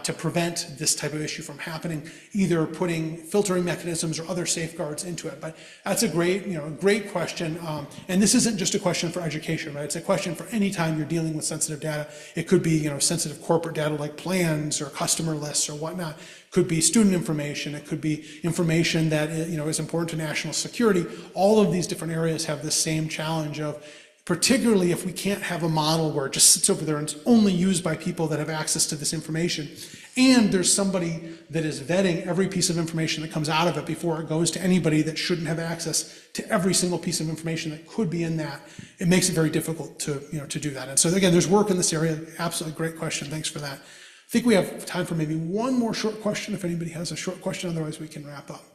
to prevent this type of issue from happening, either putting filtering mechanisms or other safeguards into it. But that's a great question. And this isn't just a question for education, right? It's a question for any time you're dealing with sensitive data. It could be, sensitive corporate data like plans or customer lists or whatnot. It could be student information. It could be information that, is important to national security. All of these different areas have the same challenge of, particularly if we can't have a model where it just sits over there and it's only used by people that have access to this information, and there's somebody that is vetting every piece of information that comes out of it before it goes to anybody that shouldn't have access to every single piece of information that could be in that, it makes it very difficult to do that. And so again, there's work in this area. Absolutely great question. Thanks for that. I think we have time for maybe one more short question if anybody has a short question, otherwise we can wrap up.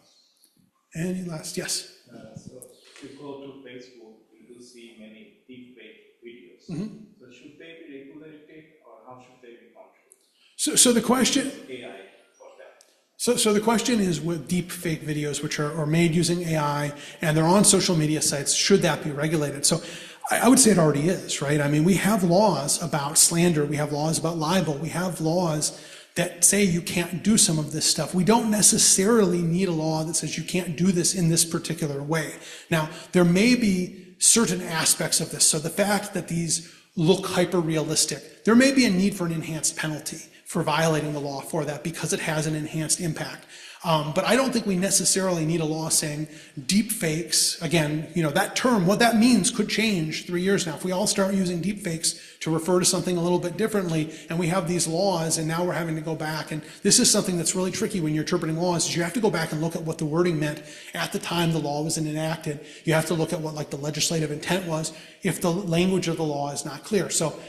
Any last, yes? So if you go to Facebook, you do see many deepfake videos. So should they be regulated or how should they be controlled? So the question, AI for them. so the question is with deep fake videos, which are made using AI and they're on social media sites, should that be regulated? So I would say it already is, right? I mean, we have laws about slander, we have laws about libel, we have laws that say you can't do some of this stuff. We don't necessarily need a law that says you can't do this in this particular way. Now, there may be certain aspects of this. So the fact that these look hyper-realistic, there may be a need for an enhanced penalty for violating the law for that because it has an enhanced impact. But I don't think we necessarily need a law saying deep fakes, again, you know, that term, what that means could change 3 years now. If we all start using deep fakes to refer to something a little bit differently, and we have these laws, and now we're having to go back, and this is something that's really tricky when you're interpreting laws, is you have to go back and look at what the wording meant at the time the law was enacted. You have to look at what like the legislative intent was if the language of the law is not clear. So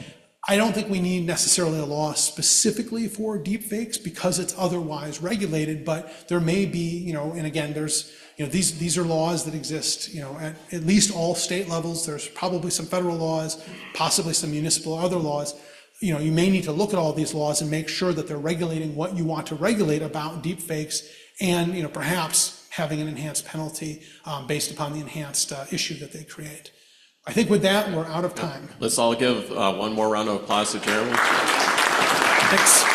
I don't think we need necessarily a law specifically for deepfakes because it's otherwise regulated, but there may be, you know, and again, there's, you know, these are laws that exist, you know, at least all state levels. There's probably some federal laws, possibly some municipal or other laws. You know, you may need to look at all these laws and make sure that they're regulating what you want to regulate about deepfakes and, you know, perhaps having an enhanced penalty based upon the enhanced issue that they create. I think with that, we're out of time. Let's all give one more round of applause to Jeremy. Thanks.